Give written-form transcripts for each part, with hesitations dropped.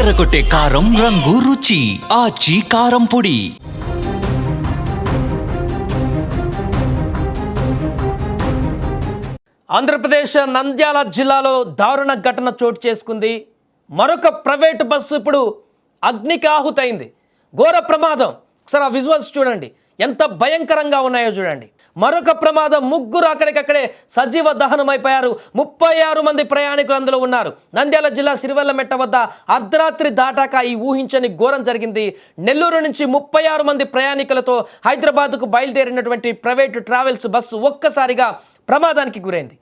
అదరగొట్టే కారం రంగు రుచి ఆచి కారం పొడి. ఆంధ్రప్రదేశ్ నంద్యాల జిల్లాలో దారుణ ఘటన చోటు చేసుకుంది. మరొక ప్రైవేటు బస్సు ఇప్పుడు అగ్నికి ఆహుతైంది. ఘోర ప్రమాదం. ఒకసారి ఆ విజువల్స్ చూడండి, ఎంత భయంకరంగా ఉన్నాయో చూడండి. మరొక ప్రమాదం, ముగ్గురు అక్కడికక్కడే సజీవ దహనమైపోయారు. 36 మంది ప్రయాణికులు అందులో ఉన్నారు. నంద్యాల జిల్లా సిరివెల్లమెట్ట వద్ద అర్ధరాత్రి దాటాక ఈ ఊహించని ఘోరం జరిగింది. నెల్లూరు నుంచి 36 మంది ప్రయాణికులతో హైదరాబాద్కు బయలుదేరినటువంటి ప్రైవేటు ట్రావెల్స్ బస్సు ఒక్కసారిగా ప్రమాదానికి గురైంది.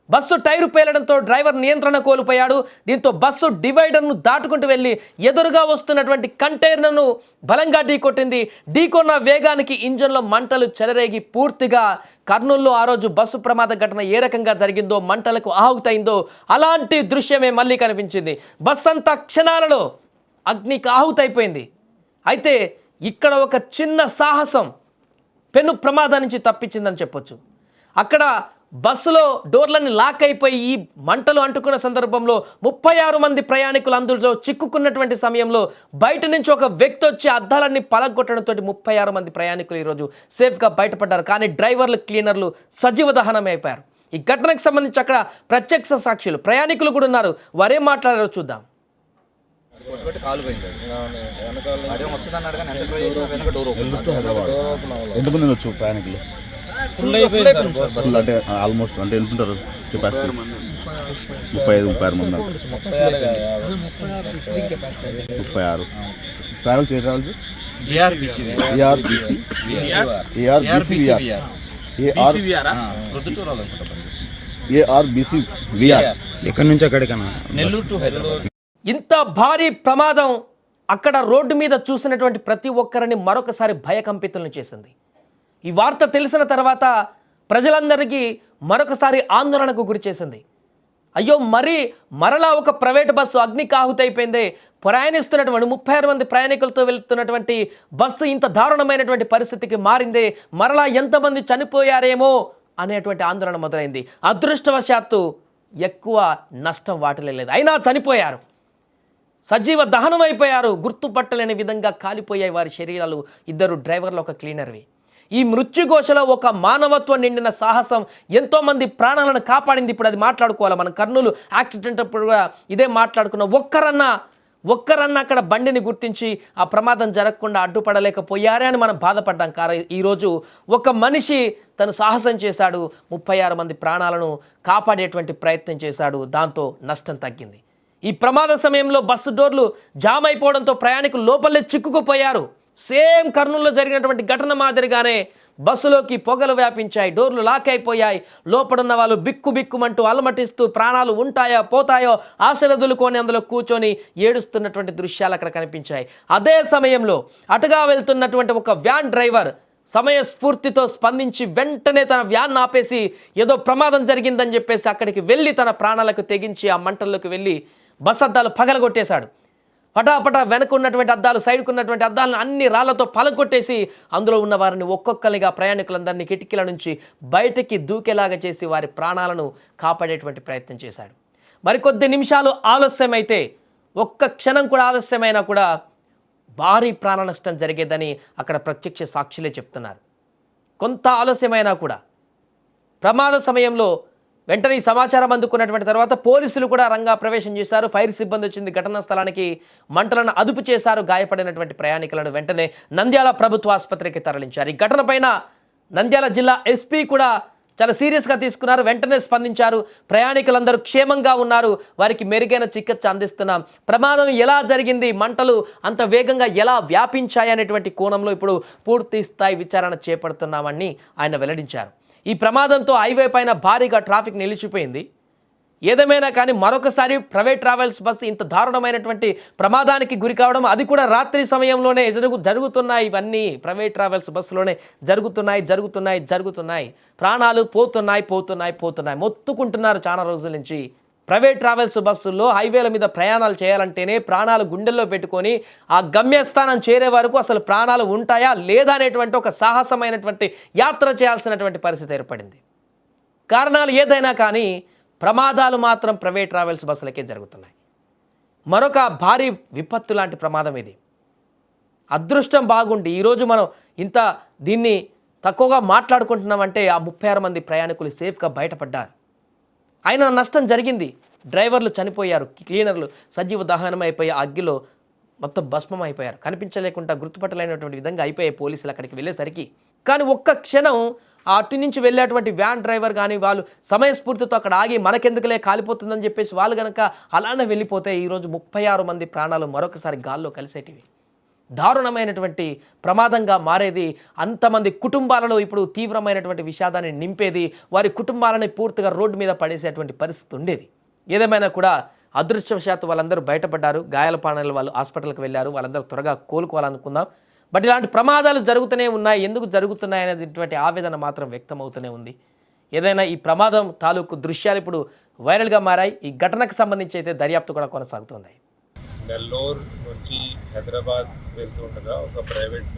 బస్సు టైరు పేలడంతో డ్రైవర్ నియంత్రణ కోల్పోయాడు. దీంతో బస్సు డివైడర్ను దాటుకుంటూ వెళ్ళి ఎదురుగా వస్తున్నటువంటి కంటైనర్ను బలంగా ఢీకొట్టింది. ఢీకొన్న వేగానికి ఇంజన్లో మంటలు చెలరేగి పూర్తిగా కర్నూలులో ఆ రోజు బస్సు ప్రమాద ఘటన ఏ రకంగా జరిగిందో, మంటలకు ఆహుతైందో అలాంటి దృశ్యమే మళ్ళీ కనిపించింది. బస్సు అంతా క్షణాలలో అగ్నికి ఆహుతైపోయింది. అయితే ఇక్కడ ఒక చిన్న సాహసం పెను ప్రమాదం నుంచి తప్పించిందని చెప్పొచ్చు. అక్కడ బస్సులో డోర్లన్నీ లాక్ అయిపోయి ఈ మంటలు అంటుకున్న సందర్భంలో 36 మంది ప్రయాణికులు అందులో చిక్కుకున్నటువంటి సమయంలో బయట నుంచి ఒక వ్యక్తి వచ్చి అద్దాలన్నీ పలగొట్టడంతో 36 మంది ప్రయాణికులు ఈరోజు సేఫ్గా బయటపడ్డారు. కానీ డ్రైవర్లు, క్లీనర్లు సజీవ దహనం అయిపోయారు. ఈ ఘటనకు సంబంధించి అక్కడ ప్రత్యక్ష సాక్షులు, ప్రయాణికులు కూడా ఉన్నారు. వారేం మాట్లాడారో చూద్దాం. ఎంతమంది వచ్చు ప్రయాణికులు? అంటే ఆల్మోస్ట్ అంటే ఎంత ఉంటారు కెపాసిటీ? 35-36 మంది. 36 ట్రావెల్స్. ఏ ట్రావెల్స్? ఏఆర్బిసివిఆర్. ఎక్కడి నుంచి అక్కడికన్నా? నెల్లూరు టు హైదరాబాద్. ఇంత భారీ ప్రమాదం అక్కడ రోడ్డు మీద చూసినటువంటి ప్రతి ఒక్కరిని మరొకసారి భయకంపితులను చేసింది. ఈ వార్త తెలిసిన తర్వాత ప్రజలందరికీ మరొకసారి ఆందోళనకు గురి చేసింది. అయ్యో, మరలా ఒక ప్రైవేట్ బస్సు అగ్నికి ఆహుతైపోయిందే, ప్రయాణిస్తున్నటువంటి 36 మంది ప్రయాణికులతో వెళ్తున్నటువంటి బస్సు ఇంత దారుణమైనటువంటి పరిస్థితికి మారిందే, మరలా ఎంతమంది చనిపోయారేమో అనేటువంటి ఆందోళన మొదలైంది. అదృష్టవశాత్తు ఎక్కువ నష్టం వాటిల్లలేదు, అయినా చనిపోయారు, సజీవ దహనం అయిపోయారు. గుర్తుపట్టలేని విధంగా కాలిపోయాయి వారి శరీరాలు. 2 డ్రైవర్లు, ఒక క్లీనర్వి. ఈ మృత్యుఘోషలో ఒక మానవత్వం నిండిన సాహసం ఎంతోమంది ప్రాణాలను కాపాడింది. ఇప్పుడు అది మాట్లాడుకోవాలి. మనం కర్నూలు యాక్సిడెంట్ అప్పుడు కూడా ఇదే మాట్లాడుకున్నాం. ఒక్కరన్నా అక్కడ బండిని గుర్తించి ఆ ప్రమాదం జరగకుండా అడ్డుపడలేకపోయారే అని మనం బాధపడ్డాం. ఈరోజు ఒక మనిషి తను సాహసం చేశాడు, 36 మంది ప్రాణాలను కాపాడేటువంటి ప్రయత్నం చేశాడు. దాంతో నష్టం తగ్గింది. ఈ ప్రమాద సమయంలో బస్సు డోర్లు జామ్ అయిపోవడంతో ప్రయాణికులు లోపలే చిక్కుకుపోయారు. సేమ్ కర్నూలులో జరిగినటువంటి ఘటన మాదిరిగానే బస్సులోకి పొగలు వ్యాపించాయి, డోర్లు లాక్ అయిపోయాయి. లోపడున్న వాళ్ళు బిక్కుమంటూ అలమటిస్తూ ప్రాణాలు ఉంటాయో పోతాయో ఆశలు వదులుకొని అందులో కూర్చొని ఏడుస్తున్నటువంటి దృశ్యాలు అక్కడ కనిపించాయి. అదే సమయంలో అటుగా వెళ్తున్నటువంటి ఒక వ్యాన్ డ్రైవర్ సమయస్ఫూర్తితో స్పందించి వెంటనే తన వ్యాన్ ఆపేసి ఏదో ప్రమాదం జరిగిందని చెప్పేసి అక్కడికి వెళ్ళి తన ప్రాణాలకు తెగించి ఆ మంటల్లోకి వెళ్ళి బస్ అద్దాలు పగలగొట్టేశాడు. పటాపటా వెనకున్నటువంటి అద్దాలు, సైడ్కు ఉన్నటువంటి అద్దాలను అన్ని రాళ్లతో పలగొట్టేసి అందులో ఉన్న వారిని ఒక్కొక్కరిగా ప్రయాణికులందరినీ కిటికీల నుంచి బయటికి దూకేలాగా చేసి వారి ప్రాణాలను కాపాడేటువంటి ప్రయత్నం చేశాడు. మరికొద్ది నిమిషాలు ఆలస్యమైతే, ఒక్క క్షణం కూడా ఆలస్యమైనా కూడా భారీ ప్రాణ నష్టం జరిగేదని అక్కడ ప్రత్యక్ష సాక్షులే చెప్తున్నారు. కొంత ఆలస్యమైనా కూడా ప్రమాద సమయంలో వెంటనే ఈ సమాచారం అందుకున్నటువంటి తర్వాత పోలీసులు కూడా రంగా ప్రవేశం చేశారు. ఫైర్ సిబ్బంది వచ్చింది ఘటనా స్థలానికి, మంటలను అదుపు చేశారు. గాయపడినటువంటి ప్రయాణికులను వెంటనే నంద్యాల ప్రభుత్వ ఆసుపత్రికి తరలించారు. ఈ ఘటన పైన నంద్యాల జిల్లా ఎస్పీ కూడా చాలా సీరియస్గా తీసుకున్నారు, వెంటనే స్పందించారు. ప్రయాణికులందరూ క్షేమంగా ఉన్నారు, వారికి మెరుగైన చికిత్స అందిస్తున్నాం. ప్రమాదం ఎలా జరిగింది, మంటలు అంత వేగంగా ఎలా వ్యాపించాయి అనేటువంటి కోణంలో ఇప్పుడు పూర్తి స్థాయి విచారణ చేపడుతున్నామని ఆయన వెల్లడించారు. ఈ ప్రమాదంతో హైవే పైన భారీగా ట్రాఫిక్ నిలిచిపోయింది. ఏదేమైనా కానీ మరొకసారి ప్రైవేట్ ట్రావెల్స్ బస్సు ఇంత దారుణమైనటువంటి ప్రమాదానికి గురి కావడం, అది కూడా రాత్రి సమయంలోనే జరుగుతున్నాయి. ఇవన్నీ ప్రైవేట్ ట్రావెల్స్ బస్సులోనే జరుగుతున్నాయి. ప్రాణాలు పోతున్నాయి. మొత్తుకుంటున్నారు చాలా రోజుల నుంచి. ప్రైవేట్ ట్రావెల్స్ బస్సుల్లో హైవేల మీద ప్రయాణాలు చేయాలంటేనే ప్రాణాలు గుండెల్లో పెట్టుకొని ఆ గమ్యస్థానం చేరే వరకు అసలు ప్రాణాలు ఉంటాయా లేదా అనేటువంటి ఒక సాహసమైనటువంటి యాత్ర చేయాల్సినటువంటి పరిస్థితి ఏర్పడింది. కారణాలు ఏదైనా కానీ ప్రమాదాలు మాత్రం ప్రైవేట్ ట్రావెల్స్ బస్సులకే జరుగుతున్నాయి. మరొక భారీ విపత్తు లాంటి ప్రమాదం ఇది. అదృష్టం బాగుండి ఈరోజు మనం ఇంత దీన్ని తక్కువగా మాట్లాడుకుంటున్నామంటే ఆ 36 మంది ప్రయాణికులు సేఫ్గా బయటపడ్డారు. అయినా నష్టం జరిగింది. డ్రైవర్లు చనిపోయారు, క్లీనర్లు సజీవ దహనం అయిపోయి అగ్గిలో మొత్తం భస్మం అయిపోయారు. కనిపించలేకుండా గుర్తుపట్టలేనటువంటి విధంగా అయిపోయాయి పోలీసులు అక్కడికి వెళ్ళేసరికి. కానీ ఒక్క క్షణం అటు నుంచి వెళ్ళేటువంటి వ్యాన్ డ్రైవర్ కానీ వాళ్ళు సమయస్ఫూర్తితో అక్కడ ఆగి మనకెందుకులే కాలిపోతుందని చెప్పేసి వాళ్ళు కనుక అలానే వెళ్ళిపోతే ఈరోజు 36 మంది ప్రాణాలు మరొకసారి గాల్లో కలిసేటివి. దారుణమైనటువంటి ప్రమాదంగా మారేది. అంతమంది కుటుంబాలలో ఇప్పుడు తీవ్రమైనటువంటి విషాదాన్ని నింపేది. వారి కుటుంబాలని పూర్తిగా రోడ్డు మీద పడేసేటువంటి పరిస్థితి ఉండేది. ఏదేమైనా కూడా అదృష్టవశాత్తు వాళ్ళందరూ బయటపడ్డారు. గాయాల పాలనలు వాళ్ళు హాస్పిటల్కి వెళ్ళారు. వాళ్ళందరూ త్వరగా కోలుకోవాలనుకుందాం. బట్ ఇలాంటి ప్రమాదాలు జరుగుతూనే ఉన్నాయి. ఎందుకు జరుగుతున్నాయి అనేటువంటి ఆవేదన మాత్రం వ్యక్తమవుతూనే ఉంది. ఏదైనా ఈ ప్రమాదం తాలూకు దృశ్యాలు ఇప్పుడు వైరల్గా మారాయి. ఈ ఘటనకు సంబంధించి అయితే దర్యాప్తు కూడా కొనసాగుతుంది. నెల్లూరు నుంచి హైదరాబాద్ వెళ్తుండగా ఒక ప్రైవేట్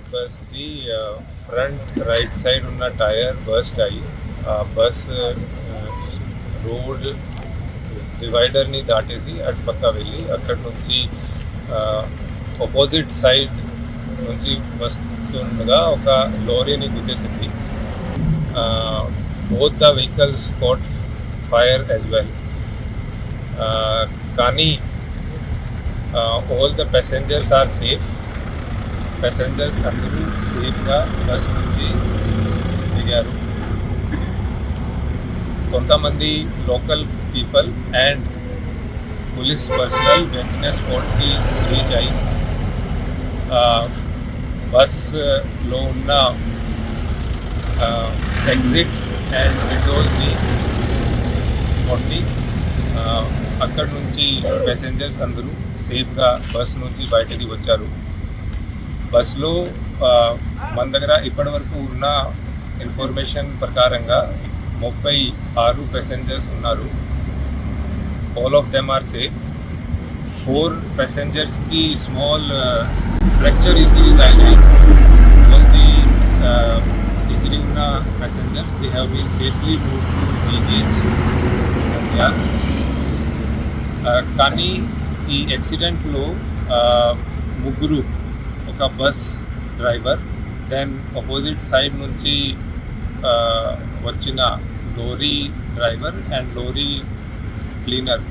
బస్ది ఫ్రంట్ రైట్ సైడ్ ఉన్న టైర్ బస్ట్ అయ్యి బస్ రోడ్ డివైడర్ని దాటేసి అటు పక్క వెళ్ళి అక్కడి నుంచి ఆపోజిట్ సైడ్ నుంచి వస్తుండగా ఒక లారీని గుద్దేసింది. Both the vehicles caught fire as well. కానీ all the passengers are safe. Passengers అందరూ సేఫ్గా బస్ నుంచి దిగారు. కొంతమంది local people and police personnel వెంటనే స్పాట్కి రీచ్ అయ్యి బస్లో ఉన్న ఎగ్జిట్ అండ్ విండోస్ని కొట్టి అక్కడి నుంచి ప్యాసెంజర్స్ అందరూ సేఫ్గా బస్ నుంచి బయటకి వచ్చారు. బస్లో మన దగ్గర ఇప్పటివరకు ఉన్న ఇన్ఫర్మేషన్ ప్రకారంగా 36 ప్యాసెంజర్స్ ఉన్నారు. All of them are safe. 4 ప్యాసెంజర్స్కి స్మాల్ ఫ్రాక్చర్ ఇంజరీస్ అయినాయి. ఆల్ ది ఇంజరీ ఉన్న passengers they have been safely moved to GGH. కానీ ఈ యాక్సిడెంట్లో ముగ్గురు, ఒక bus driver, then opposite side నుంచి వచ్చిన lorry driver and lorry cleaner,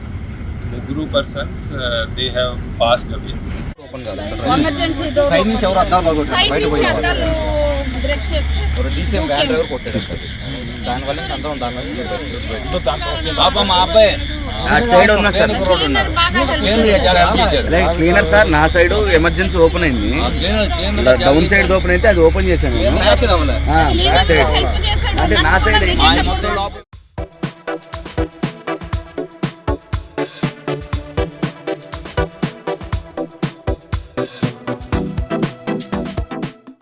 ముగ్గురు persons they have passed away. Side నుంచి ఎవరు అద్దాలు బాగొట్టారు, బయట పోయారు. డీసీఎం వ్యాన్ డ్రైవర్ కొట్టాడు. దానివల్ల అందరం పాప మా అబ్బాయి సైడ్ ఉన్నా సార్, క్లీనర్ సార్ నా సైడ్ ఎమర్జెన్సీ ఓపెన్ అయింది. డౌన్ సైడ్ ఓపెన్ అయితే అది ఓపెన్ చేశాను. అంటే నా సైడ్